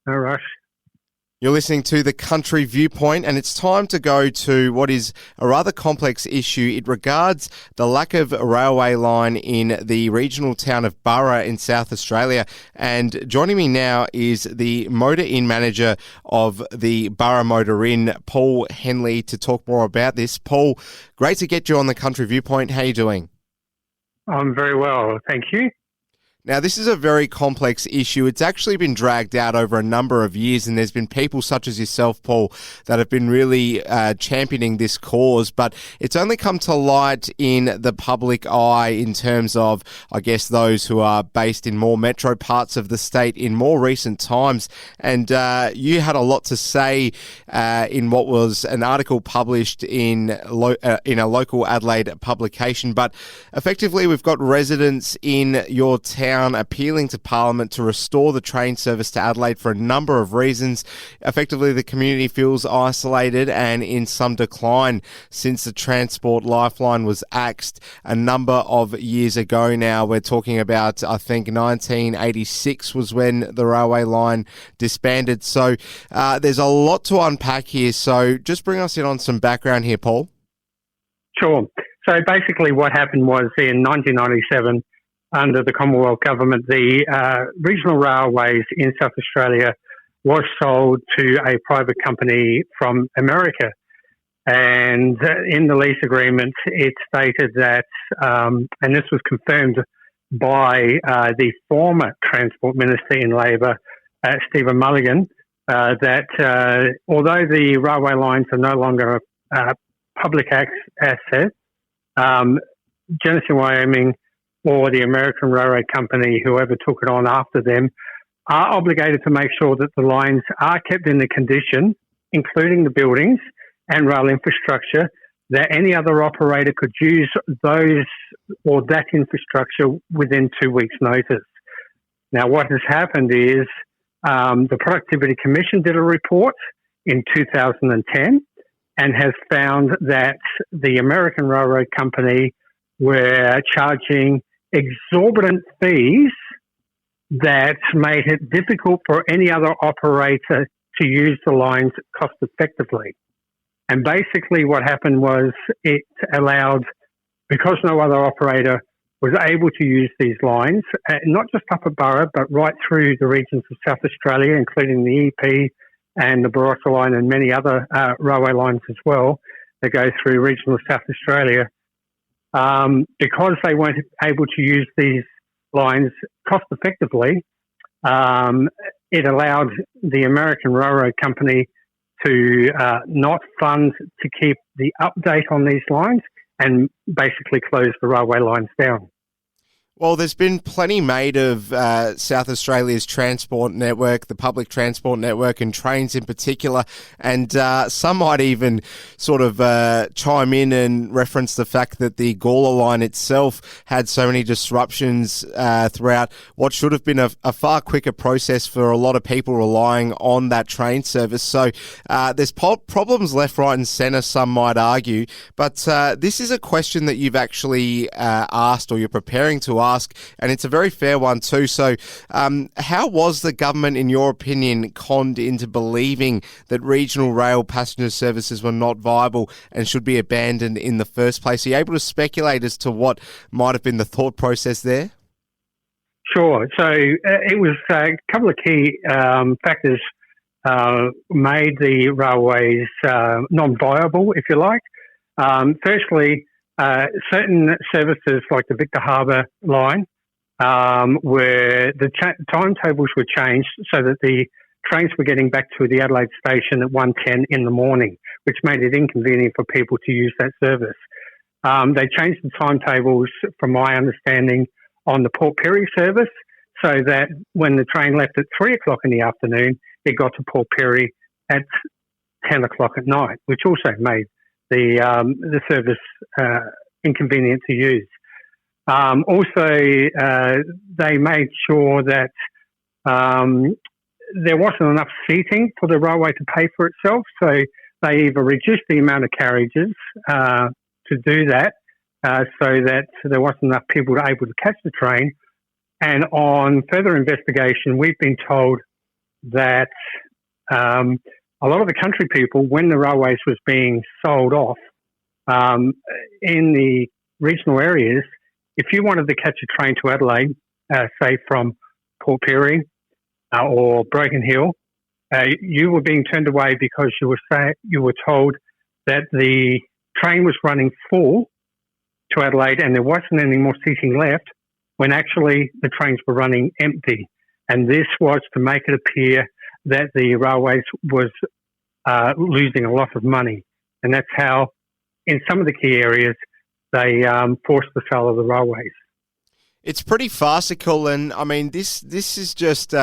All right. You're listening to The Country Viewpoint, and it's time to go to what is a rather complex issue. It regards the lack of a railway line in the regional town of Burra in South Australia. And joining me now is the Motor Inn manager of the Burra Motor Inn, Paul Henley, to talk more about this. Paul, great to get you on The Country Viewpoint. How are you doing? I'm very well, thank you. Now, this is a very complex issue. It's actually been dragged out over a number of years, and there's been people such as yourself, Paul, that have been really championing this cause, but it's only come to light in the public eye in terms of, I guess, those who are based in more metro parts of the state in more recent times. And you had a lot to say in what was an article published in a local Adelaide publication, but effectively we've got residents in your town appealing to Parliament to restore the train service to Adelaide for a number of reasons. Effectively, the community feels isolated and in some decline since the Transport Lifeline was axed a number of years ago now. We're talking about, I think, 1986 was when the railway line disbanded. So there's a lot to unpack here. So just bring us in on some background here, Paul. Sure. So basically what happened was in 1997, under the Commonwealth Government, the regional railways in South Australia was sold to a private company from America. And in the lease agreement, it stated that, and this was confirmed by the former Transport Minister in Labor, Stephen Mulligan, that although the railway lines are no longer a public asset, Genesee Wyoming or the American Railroad Company, whoever took it on after them, are obligated to make sure that the lines are kept in the condition, including the buildings and rail infrastructure, that any other operator could use those or that infrastructure within 2 weeks' notice. Now, what has happened is the Productivity Commission did a report in 2010 and has found that the American Railroad Company were charging exorbitant fees that made it difficult for any other operator to use the lines cost effectively. And basically what happened was it allowed, because no other operator was able to use these lines, not just up at Burra, but right through the regions of South Australia, including the EP and the Barossa line and many other railway lines as well that go through regional South Australia. Because they weren't able to use these lines cost effectively, it allowed the American Railroad Company to not fund to keep the update on these lines and basically close the railway lines down. Well, there's been plenty made of South Australia's transport network, the public transport network and trains in particular, and some might even sort of chime in and reference the fact that the Gawler line itself had so many disruptions throughout what should have been a far quicker process for a lot of people relying on that train service. So there's problems left, right and centre, some might argue, but this is a question that you've actually asked or you're preparing to ask, and it's a very fair one too. So how was the government, in your opinion, conned into believing that regional rail passenger services were not viable and should be abandoned in the first place? Are you able to speculate as to what might have been the thought process there? Sure. So it was a couple of key factors made the railways non-viable, if you like. Firstly, certain services like the Victor Harbour line, where the timetables were changed so that the trains were getting back to the Adelaide station at 1:10 in the morning, which made it inconvenient for people to use that service. They changed the timetables, from my understanding, on the Port Pirie service, so that when the train left at 3 o'clock in the afternoon, it got to Port Pirie at 10 o'clock at night, which also made the service inconvenient to use. Also, they made sure that there wasn't enough seating for the railway to pay for itself, so they either reduced the amount of carriages to do that, so that there wasn't enough people able to catch the train. And on further investigation, we've been told that a lot of the country people, when the railways was being sold off in the regional areas, if you wanted to catch a train to Adelaide, say from Port Pirie or Broken Hill, you were being turned away because you were told that the train was running full to Adelaide and there wasn't any more seating left, when actually the trains were running empty. And this was to make it appear that the railways was losing a lot of money. And that's how, in some of the key areas, they forced the sale of the railways. It's pretty farcical, and I mean, this is just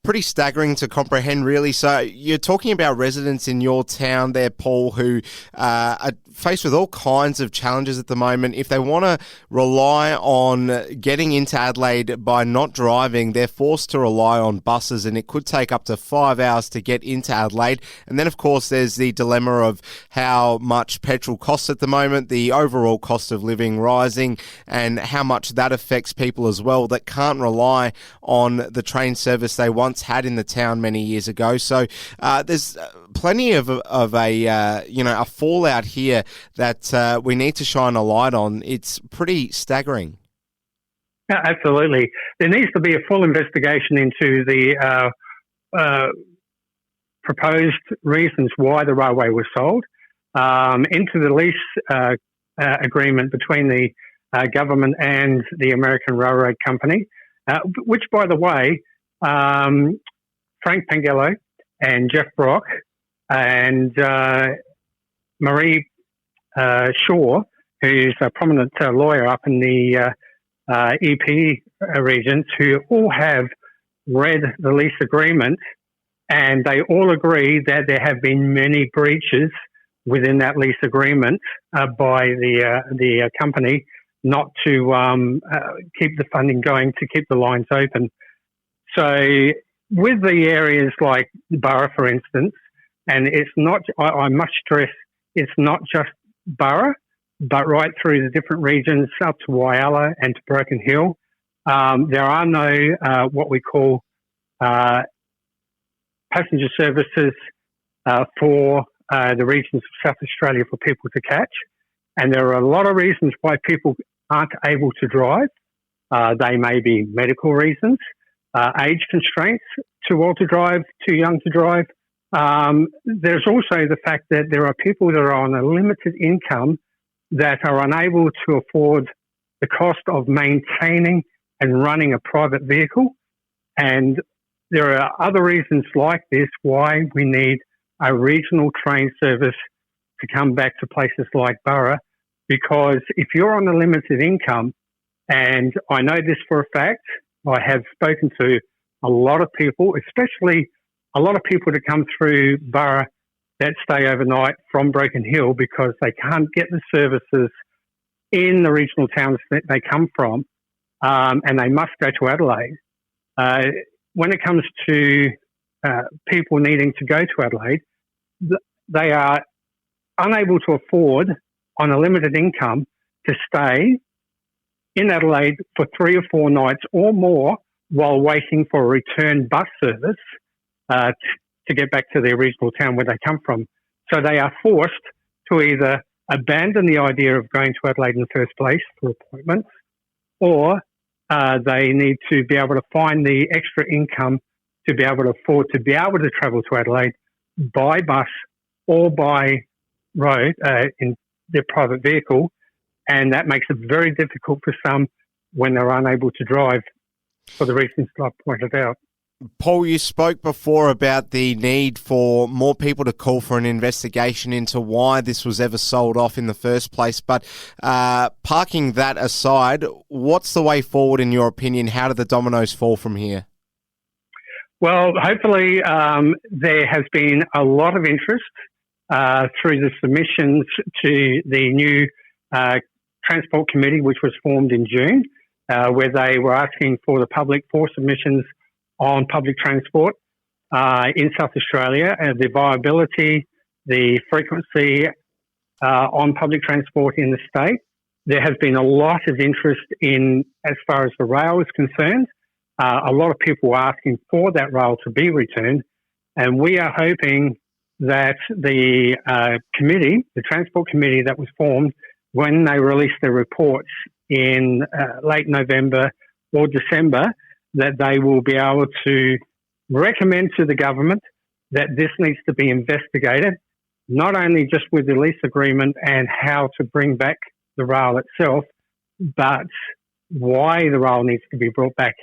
pretty staggering to comprehend, really. So you're talking about residents in your town there, Paul, who are faced with all kinds of challenges at the moment. If they want to rely on getting into Adelaide by not driving, they're forced to rely on buses, and it could take up to 5 hours to get into Adelaide. And then, of course, there's the dilemma of how much petrol costs at the moment, the overall cost of living rising, and how much that affects people as well that can't rely on the train service they once had in the town many years ago. So there's plenty of a fallout here that we need to shine a light on. It's pretty staggering. Yeah, absolutely. There needs to be a full investigation into the proposed reasons why the railway was sold, into the lease agreement between the government and the American Railroad Company, which, by the way, Frank Pengello and Jeff Brock and Marie Shaw, who's a prominent lawyer up in the EP regions, who all have read the lease agreement, and they all agree that there have been many breaches within that lease agreement by the company not to keep the funding going, to keep the lines open. So with the areas like Burra, for instance, and it's not, I must stress, it's not just Burra, but right through the different regions up to Whyalla and to Broken Hill, there are no what we call passenger services for the regions of South Australia for people to catch. And there are a lot of reasons why people aren't able to drive. They may be medical reasons, age constraints, too old to drive, too young to drive. There's also the fact that there are people that are on a limited income that are unable to afford the cost of maintaining and running a private vehicle. And there are other reasons like this why we need a regional train service to come back to places like Burra, because if you're on a limited income, and I know this for a fact, I have spoken to a lot of people, especially a lot of people that come through Burra that stay overnight from Broken Hill because they can't get the services in the regional towns that they come from, and they must go to Adelaide. When it comes to people needing to go to Adelaide, they are unable to afford, on a limited income, to stay in Adelaide for 3 or 4 nights or more while waiting for a return bus service to get back to their regional town where they come from. So they are forced to either abandon the idea of going to Adelaide in the first place for appointments, or they need to be able to find the extra income to be able to afford to be able to travel to Adelaide by bus or by road in their private vehicle, and that makes it very difficult for some when they're unable to drive for the reasons that I've pointed out. Paul, you spoke before about the need for more people to call for an investigation into why this was ever sold off in the first place. But parking that aside, what's the way forward in your opinion? How do the dominoes fall from here? Well, hopefully there has been a lot of interest through the submissions to the new Transport Committee, which was formed in June, where they were asking for the public for submissions on public transport in South Australia, the viability, the frequency on public transport in the state. There has been a lot of interest in, as far as the rail is concerned, A lot of people were asking for that rail to be returned, and we are hoping that the committee, the Transport Committee that was formed, when they release their reports in late November or December, that they will be able to recommend to the government that this needs to be investigated, not only just with the lease agreement and how to bring back the rail itself, but why the rail needs to be brought back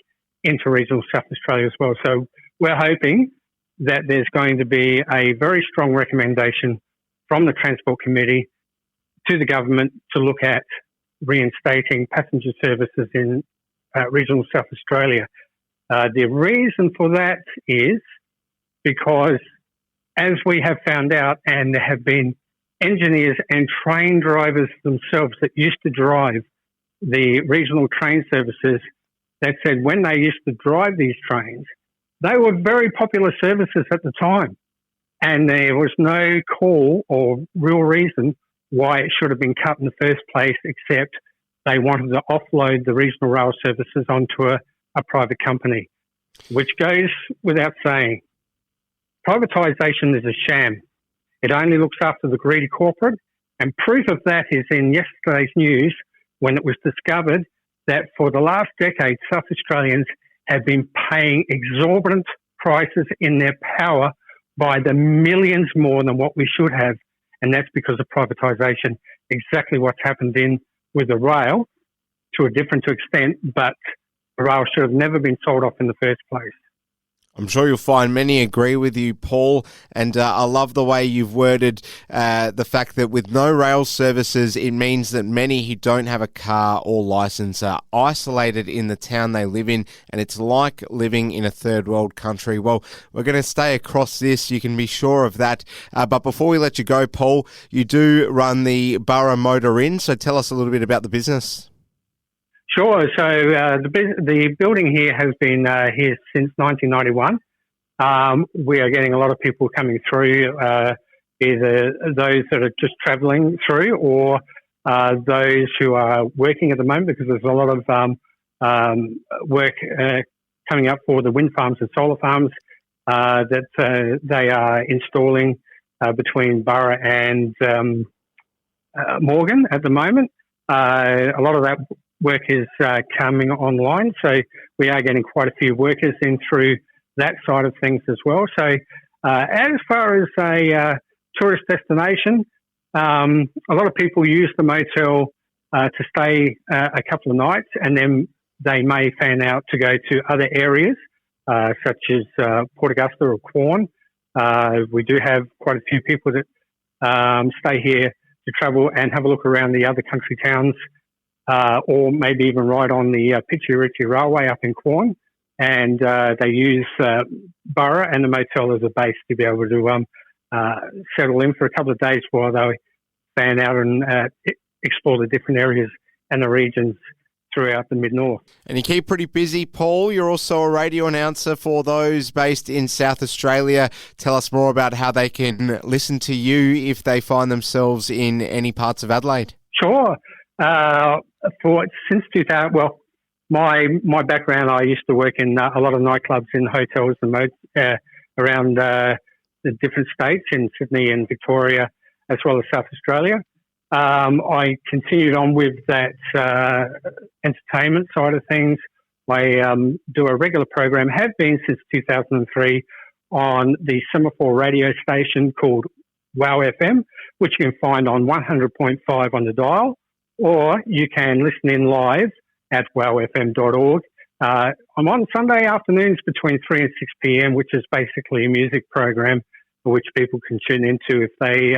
into regional South Australia as well. So we're hoping that there's going to be a very strong recommendation from the Transport Committee to the government to look at reinstating passenger services in regional South Australia. The reason for that is because, as we have found out, and there have been engineers and train drivers themselves that used to drive the regional train services that said when they used to drive these trains, they were very popular services at the time. And there was no call or real reason why it should have been cut in the first place, except they wanted to offload the regional rail services onto a private company, which goes without saying. Privatisation is a sham. It only looks after the greedy corporate, and proof of that is in yesterday's news when it was discovered that for the last decade, South Australians have been paying exorbitant prices in their power by the millions more than what we should have. And that's because of privatisation. Exactly what's happened with the rail to a different extent, but the rail should have never been sold off in the first place. I'm sure you'll find many agree with you, Paul, and I love the way you've worded the fact that with no rail services, it means that many who don't have a car or licence are isolated in the town they live in, and it's like living in a third world country. Well, we're going to stay across this, you can be sure of that. But before we let you go, Paul, you do run the Burra Motor Inn, so tell us a little bit about the business. Sure. So the building here has been here since 1991. We are getting a lot of people coming through, either those that are just travelling through or those who are working at the moment, because there's a lot of work coming up for the wind farms and solar farms that they are installing between Burra and Morgan at the moment. A lot of that work is coming online, so we are getting quite a few workers in through that side of things as well. So as far as a tourist destination, a lot of people use the motel to stay a couple of nights, and then they may fan out to go to other areas such as Port Augusta or Quorn. We do have quite a few people that stay here to travel and have a look around the other country towns, or maybe even ride on the Pitchi Ritchie Railway up in Quorn, and they use Burra and the motel as a base to be able to settle in for a couple of days while they fan out and explore the different areas and the regions throughout the mid-north. And you keep pretty busy, Paul. You're also a radio announcer for those based in South Australia. Tell us more about how they can listen to you if they find themselves in any parts of Adelaide. Sure. Since 2000, well, my background, I used to work in a lot of nightclubs in hotels and around the different states in Sydney and Victoria, as well as South Australia. I continued on with that entertainment side of things. I do a regular program, have been since 2003, on the Semaphore radio station called WOW FM, which you can find on 100.5 on the dial, or you can listen in live at wowfm.org. I'm on Sunday afternoons between 3 and 6 p.m, which is basically a music program for which people can tune into if they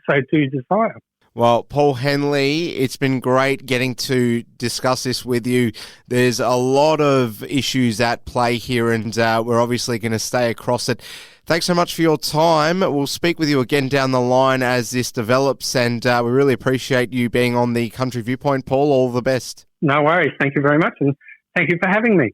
so do desire. Well, Paul Henley, it's been great getting to discuss this with you. There's a lot of issues at play here, and we're obviously going to stay across it. Thanks so much for your time. We'll speak with you again down the line as this develops, and we really appreciate you being on the Country Viewpoint, Paul. All the best. No worries. Thank you very much, and thank you for having me.